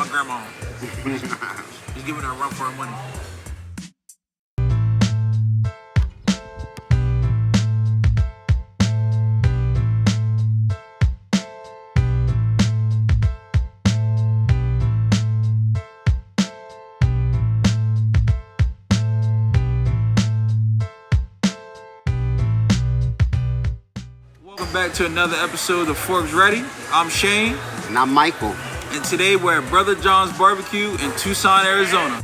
grandma. He's giving her a run for her money. Welcome back to another episode of Forks Ready. I'm Shane. And I'm Michael. And today we're at Brother John's BBQ in Tucson, Arizona.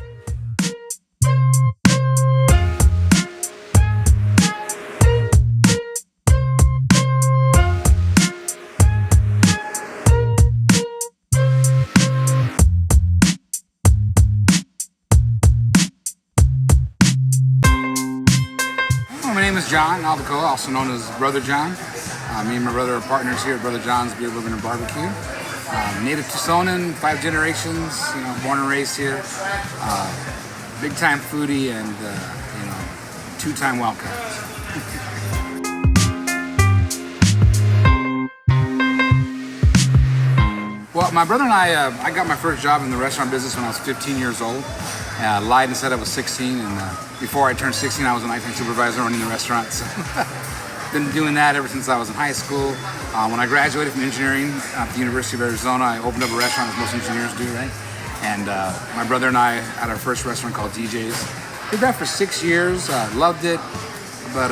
My name is John Aldecoa, also known as Brother John. Me and my brother are partners here at Brother John's Beer, Bourbon, and Barbecue. Native Tucsonan, 5 generations, born and raised here. Big time foodie and, 2-time wildcat. Well, my brother and I got my first job in the restaurant business when I was 15 years old. Lied and said I was 16, and before I turned 16, I was a nighttime supervisor running the restaurant. So been doing that ever since I was in high school. When I graduated from engineering at the University of Arizona, I opened up a restaurant as most engineers do, right? And my brother and I had our first restaurant called DJ's. Did that for 6 years, loved it, but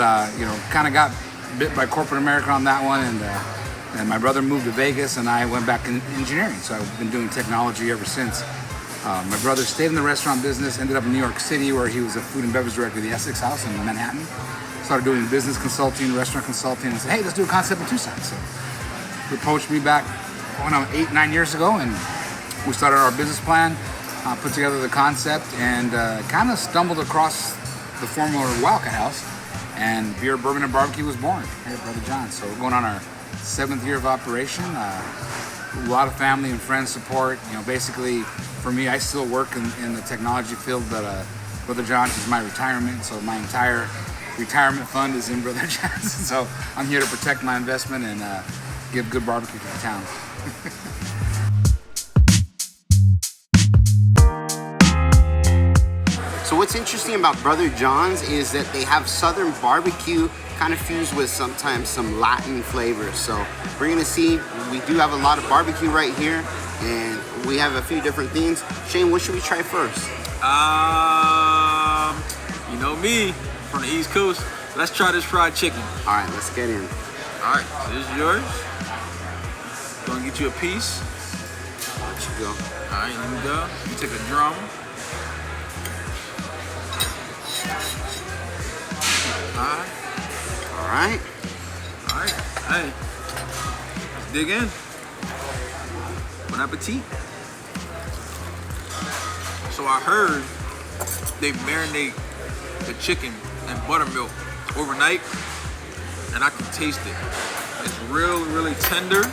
kind of got bit by corporate America on that one, and my brother moved to Vegas, and I went back in engineering, so I've been doing technology ever since. My brother stayed in the restaurant business, ended up in New York City, where he was a food and beverage director of the Essex House in Manhattan. Started doing business consulting, restaurant consulting, and said, hey, let's do a concept in Tucson. So he approached me back 8-9 years ago, and we started our business plan, put together the concept, and kind of stumbled across the former Wildcat House, and Beer, Bourbon, and Barbecue was born here at Brother John's. So we're going on our 7th year of operation. A lot of family and friends support. Basically, for me, I still work in the technology field, but Brother John's is my retirement, so my entire retirement fund is in Brother John's. So I'm here to protect my investment and give good barbecue to the town. So what's interesting about Brother John's is that they have Southern barbecue kind of fused with sometimes some Latin flavors. So we're gonna see, we do have a lot of barbecue right here, and we have a few different things. Shane, what should we try first? You know me, from the East Coast. Let's try this fried chicken. All right, let's get in. All right, so this is yours. Gonna get you a piece. I'll let you go. All right, let me go. You take a drum. All right. All right. Hey, let's dig in. Bon appetit. So I heard they marinate the chicken in buttermilk overnight, and I can taste it. It's really tender.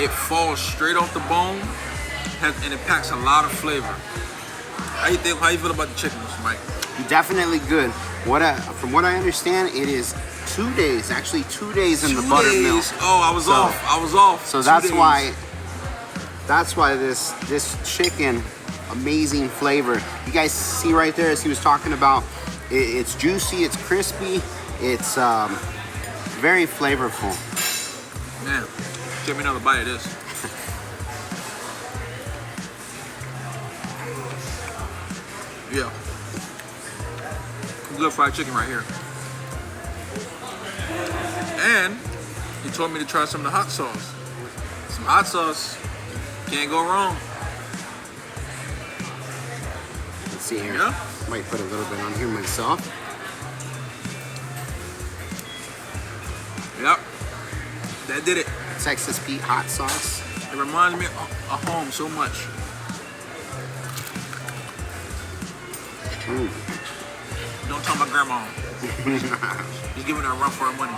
It falls straight off the bone, and it packs a lot of flavor. How you feel about the chicken, Mr. Mike? Definitely good. From what I understand, it is 2 days, actually 2 days in the buttermilk. Oh, I was off. So that's why this chicken, amazing flavor. You guys see right there, as he was talking about, it's juicy, it's crispy, it's very flavorful. Man, give me another bite of this. Yeah. Good fried chicken right here. And he told me to try some of the hot sauce. Some hot sauce, can't go wrong. Let's see here. Yeah. Might put a little bit on here myself. Yep. That did it. Texas Pete hot sauce. It reminds me of home so much. Don't tell my grandma. He's giving her a run for her money.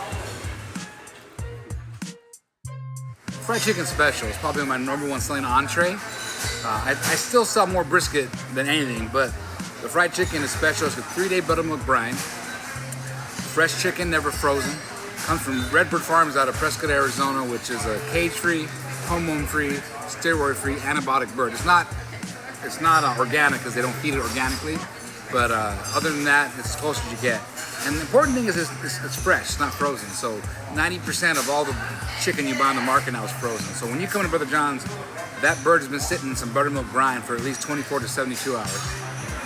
Fried chicken special is probably my #1 selling entree. I still sell more brisket than anything, but the fried chicken is special. It's a 3-day buttermilk brine. Fresh chicken, never frozen. Comes from Redbird Farms out of Brisket, Arizona, which is a cage-free, hormone-free, steroid-free, antibiotic bird. It's not organic because they don't feed it organically, but other than that, it's as close as you get. And the important thing is it's fresh, it's not frozen. So 90% of all the chicken you buy on the market now is frozen. So when you come to Brother John's, that bird has been sitting in some buttermilk brine for at least 24 to 72 hours.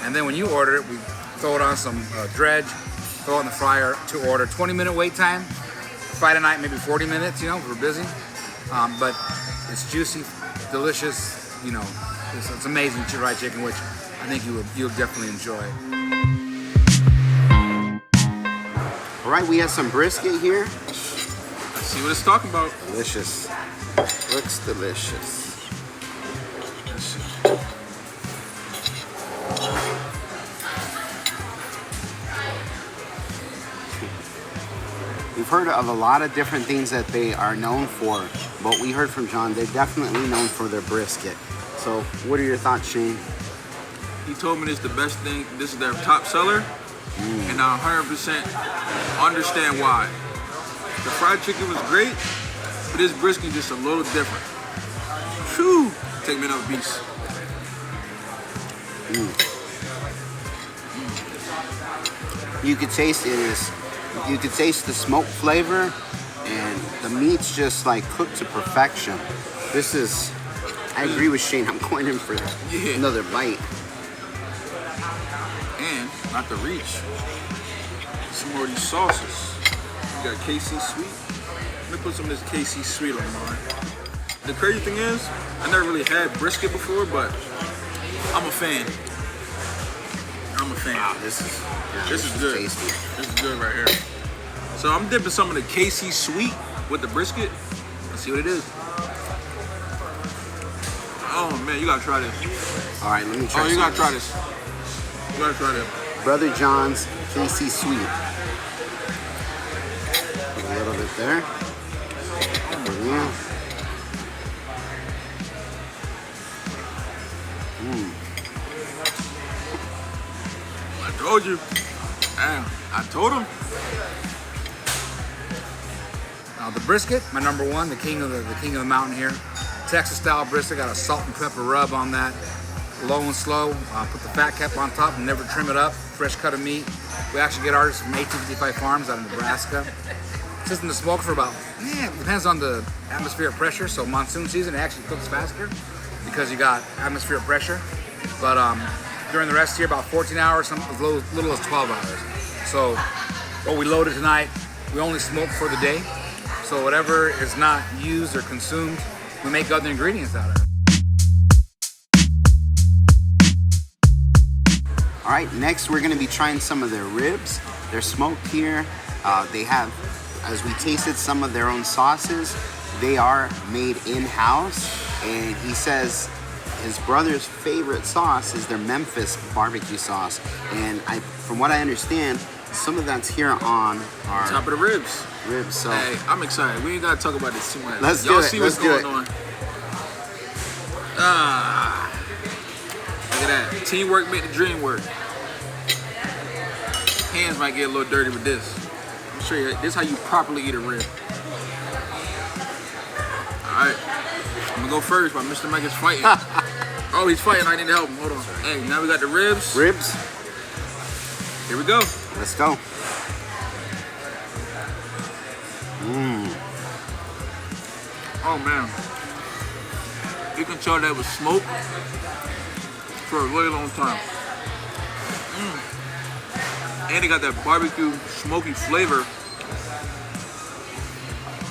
And then when you order it, we throw it on some dredge, throw it in the fryer to order. 20-minute wait time. Friday night, maybe 40 minutes, you know, if we're busy. But it's juicy, delicious, you know, it's amazing fried chicken, which I think you'll definitely enjoy. All right, we have some brisket here. Let's see what it's talking about. Delicious. Looks delicious. Let's see. We've heard of a lot of different things that they are known for, but we heard from John, they're definitely known for their brisket. So what are your thoughts, Shane? He told me this is the best thing, this is their top seller, and I 100% understand why. The fried chicken was great, but this brisket is just a little different. Whew! Take me another piece. You could taste you could taste the smoke flavor, and the meat's just like cooked to perfection. This is, I agree with Shane, I'm going in for another bite. And, not to reach, some more of these sauces. You got KC Sweet. Let me put some of this KC Sweet on mine. The crazy thing is, I never really had brisket before, but I'm a fan. I'm a fan. Wow, this is good. tasty. This is good right here. So I'm dipping some of the KC Sweet with the brisket. Let's see what it is. Oh man, you gotta try this. All right, let me try. Oh, you gotta try this. You gotta try this. Brother John's KC Sweet. Put a little bit there. Yeah. I told you. Damn, I told him. Now the brisket, my number one, the king of the mountain here. Texas style brisket, got a salt and pepper rub on that. Low and slow. Put the fat cap on top and never trim it up. Fresh cut of meat. We actually get ours from 1855 Farms out of Nebraska. It sits in the smoke for about, it depends on the atmospheric pressure. So monsoon season, it actually cooks faster because you got atmospheric pressure. But during the rest of the year, about 14 hours, as little as 12 hours. So what we loaded tonight, we only smoke for the day. So whatever is not used or consumed, we make other ingredients out of it. All right, next we're gonna be trying some of their ribs. They're smoked here. They have, as we tasted some of their own sauces, they are made in-house. And he says his brother's favorite sauce is their Memphis barbecue sauce. And from what I understand, some of that's here on our Top of the ribs. So Hey, I'm excited. We ain't gotta talk about this too much. Let's do Y'all it. see Let's what's do going it. on. Look at that. Teamwork make the dream work. Hands might get a little dirty with this. I'm sure you, this is how you properly eat a rib. Alright. I'm gonna go first while Mr. Mike is fighting. Oh, he's fighting. I need to help him. Hold on. Hey, now we got the ribs. Ribs. Here we go. Let's go. Oh man. You can tell that was smoked for a really long time. And it got that barbecue smoky flavor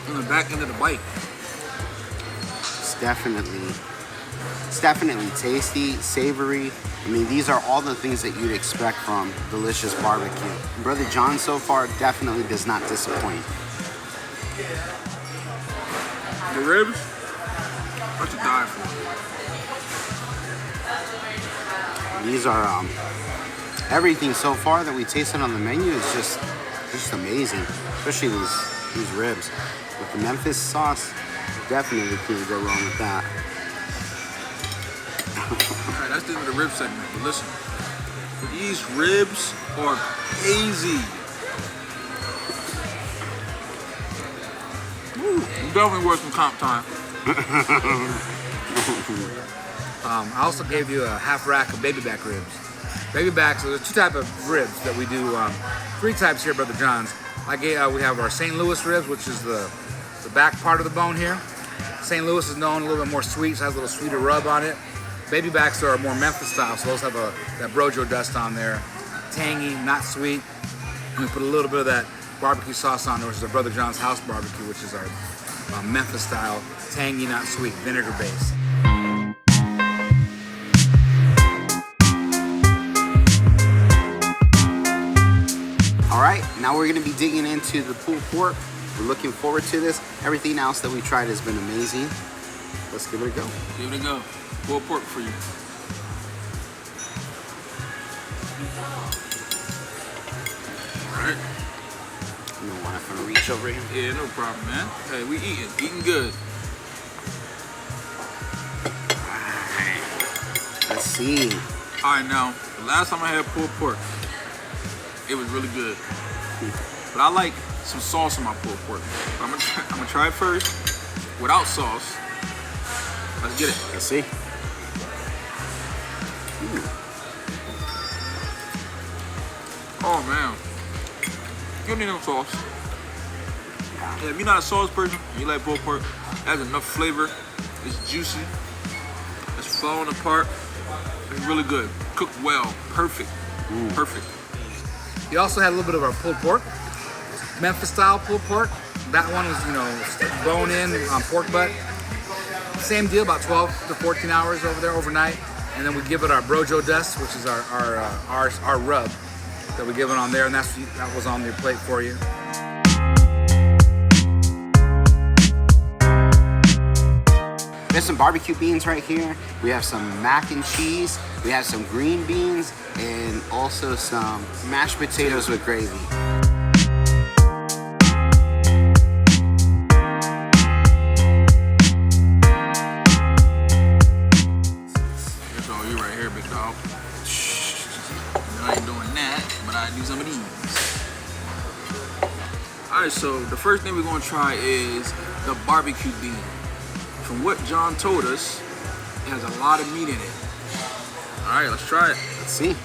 in the back end of the bite. It's definitely tasty, savory. I mean, these are all the things that you'd expect from delicious barbecue. Brother John so far definitely does not disappoint. The ribs, what you die for? These are everything so far that we tasted on the menu is just amazing. Especially these ribs with the Memphis sauce. Definitely can't go wrong with that. Alright, that's the end of the rib segment. But listen, these ribs are crazy. Woo, definitely worth some comp time. I also gave you a half rack of baby back ribs. Baby backs, so there's two types of ribs that we do. Three types here at Brother John's. We have our St. Louis ribs, which is the back part of the bone here. St. Louis is known a little bit more sweet, so it has a little sweeter rub on it. Baby backs are more Memphis style, so those have that brojo dust on there. Tangy, not sweet. And we put a little bit of that barbecue sauce on there, which is our Brother John's house barbecue, which is our Memphis style, tangy, not sweet, vinegar based. All right, now we're gonna be digging into the pulled pork. We're looking forward to this. Everything else that we tried has been amazing. Let's give it a go. Give it a go. Pulled pork for you. All right. You don't want to reach over here? Yeah, no problem, man. Hey, we eating good. Let's see. All right, now, the last time I had pulled pork, it was really good. But I like some sauce on my pulled pork. So I'm gonna try it first without sauce. Let's get it. Let's see. Oh man, you don't need no sauce. Yeah, if you're not a sauce person, you like pulled pork, it has enough flavor. It's juicy. It's falling apart. It's really good. Cooked well. Perfect. Perfect. You also had a little bit of our pulled pork, Memphis style pulled pork. That one was, bone in on pork butt. Same deal, about 12 to 14 hours over there overnight. And then we give it our brojo dust, which is our rub that we give it on there, and that was on your plate for you. There's some barbecue beans right here. We have some mac and cheese. We have some green beans and also some mashed potatoes with gravy. That's all you right here, big dog. I ain't doing that, but I do some of these. All right, so the first thing we're gonna try is the barbecue bean. From what John told us, it has a lot of meat in it. All right, let's try it. Let's see.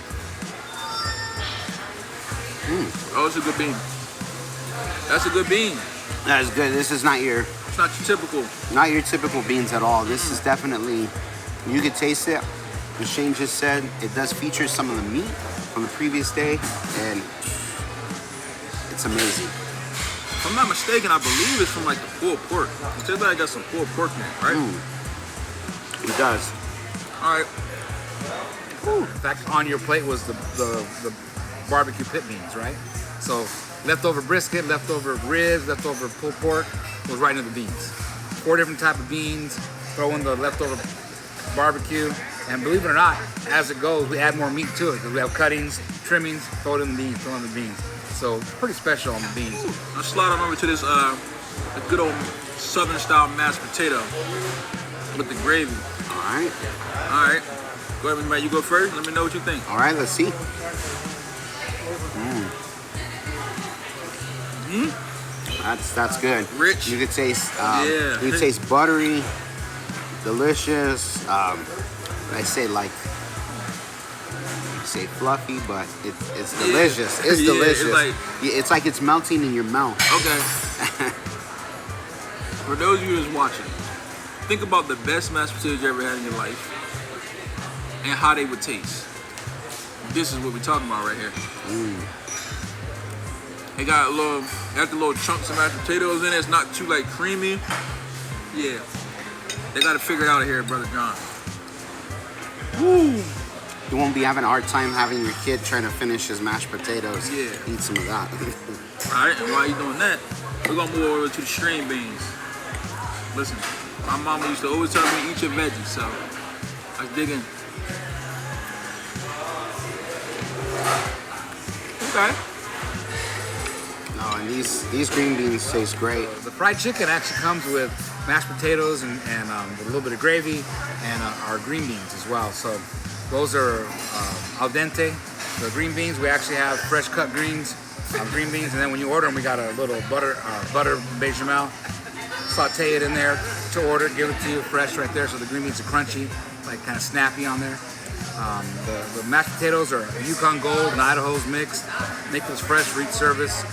Oh, it's a good bean. That's a good bean. That is good. This is not your It's not your typical beans at all. This is definitely, you could taste it. As Shane just said, it does feature some of the meat from the previous day, and it's amazing. If I'm not mistaken, I believe it's from like the pulled pork. It says that I got some pulled pork in it, right? It does. All right. In fact, on your plate was the barbecue pit beans, right? So leftover brisket, leftover ribs, leftover pulled pork was right into the beans. 4 different type of beans, throw in the leftover barbecue, and believe it or not, as it goes, we add more meat to it because we have cuttings, trimmings, throw it in the beans, throw in the beans. So pretty special on the beans. Let's slide on over to this a good old Southern style mashed potato with the gravy. All right. All right. Go ahead, man. You go first. Let me know what you think. All right, let's see. That's good. Rich. You could taste. Yeah. You could taste buttery, delicious. I say fluffy, but it's delicious. It's Yeah, delicious. It's like it's melting in your mouth. Okay. For those of you who's watching, think about the best mashed potatoes you ever had in your life and how they would taste. This is what we're talking about right here. They got the little chunks of mashed potatoes in it. It's not too like creamy. Yeah. They got to figure it out here at Brother John. Woo! You won't be having a hard time having your kid trying to finish his mashed potatoes. Yeah. Eat some of that. All right, and while you're doing that, we're gonna move over to the string beans. Listen, my mama used to always tell me eat your veggies, so let's dig in. Okay. No, and these green beans taste great. The fried chicken actually comes with mashed potatoes and with a little bit of gravy and our green beans as well. So those are al dente. The green beans, we actually have fresh cut green beans, and then when you order them, we got a little butter bechamel. Saute it in there, to order, give it to you fresh right there. So the green beans are crunchy, like kind of snappy on there. The mashed potatoes are Yukon Gold and Idaho's mixed. Make those fresh for each service.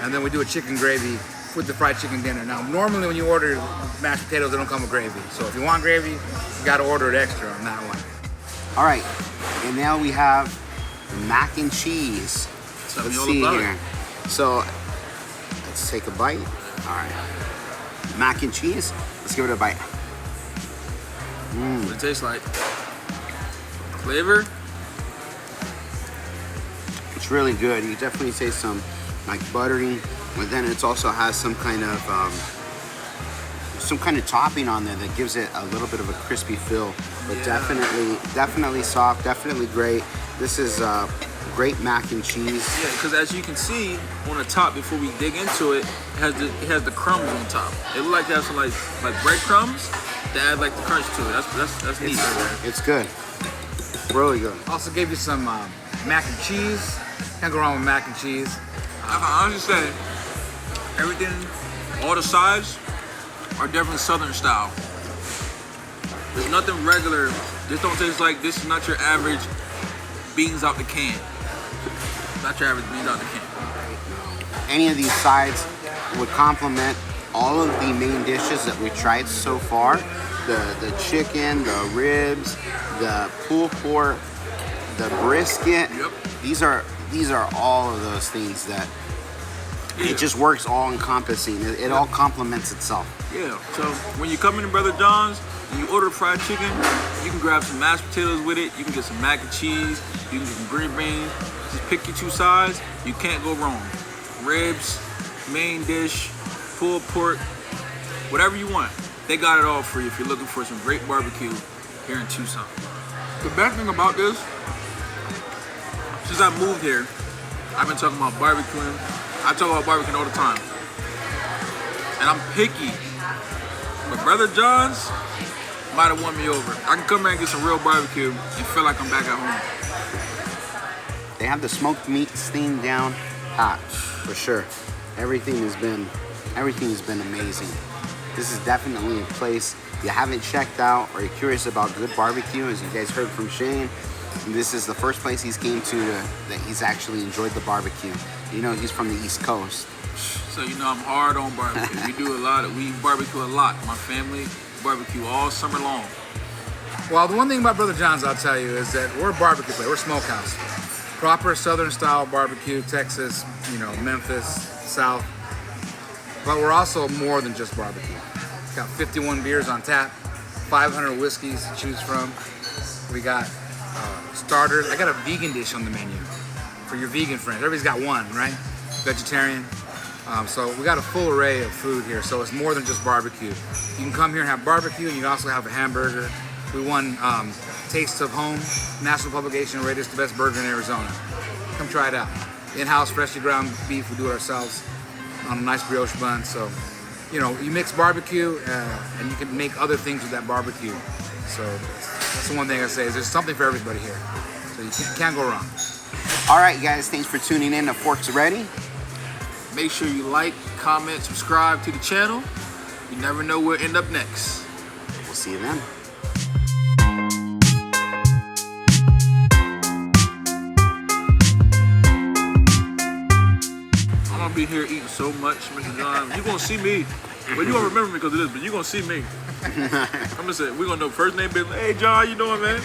And then we do a chicken gravy with the fried chicken dinner. Now, normally when you order mashed potatoes, they don't come with gravy. So if you want gravy, you got to order it extra on that one. All right, and now we have mac and cheese. Let's see here. So let's take a bite. All right, mac and cheese. Let's give it a bite. What it tastes like? Flavor? It's really good. You definitely taste some like buttery, but then it also has some kind of topping on there that gives it a little bit of a crispy feel. But definitely soft, definitely great. This is great mac and cheese. Yeah, because as you can see on the top, before we dig into it, it has the crumbs on top. It looks like it has some like breadcrumbs that add like the crunch to it. That's neat. It's good. Really good. Also gave you some mac and cheese. Can't go wrong with mac and cheese. I can honestly say everything, all the sides are definitely Southern style. There's nothing regular. This don't taste like, this is not your average beans out the can. Not your average beans out the can. Any of these sides would complement all of the main dishes that we tried so far. The chicken, the ribs, the pulled pork, the brisket. Yep. These are all of those things that it just works all encompassing. It all complements itself. Yeah, so when you come into Brother John's and you order fried chicken, you can grab some mashed potatoes with it, you can get some mac and cheese, you can get some green beans, just pick your two sides, you can't go wrong. Ribs, main dish, pulled pork, whatever you want. They got it all for you if you're looking for some great barbecue here in Tucson. The best thing about this, since I moved here, I've been talking about barbecuing. I talk about barbecuing all the time. And I'm picky. But Brother John's might have won me over. I can come here and get some real barbecue and feel like I'm back at home. They have the smoked meat steamed down hot, for sure. Everything has been amazing. This is definitely a place you haven't checked out or you're curious about good barbecue. As you guys heard from Shane, this is the first place he's came to that he's actually enjoyed the barbecue. You know, he's from the East Coast. So you know I'm hard on barbecue. We barbecue a lot. My family barbecue all summer long. Well, the one thing about Brother John's, I'll tell you, is that we're a barbecue place. We're a smokehouse. Proper Southern style barbecue, Texas, you know, Memphis, South. But we're also more than just barbecue. Got 51 beers on tap, 500 whiskeys to choose from. We got starters. I got a vegan dish on the menu for your vegan friends. Everybody's got one, right? Vegetarian. So we got a full array of food here. So it's more than just barbecue. You can come here and have barbecue, and you can also have a hamburger. We won Taste of Home, national publication, rated as the best burger in Arizona. Come try it out. In-house, freshly ground beef. We do it ourselves on a nice brioche bun. So, you know, you mix barbecue and you can make other things with that barbecue. So that's the one thing I say is there's something for everybody here. So you can't go wrong. All right, guys, thanks for tuning in to Forks Ready. Make sure you like, comment, subscribe to the channel. You never know where we'll end up next. We'll see you then. I'm gonna be here eating so much, Mr. John. You're gonna see me. But you gonna remember me because of this, but you're gonna see me. I'm gonna say, we're gonna know first name, but hey John, how you doing, man?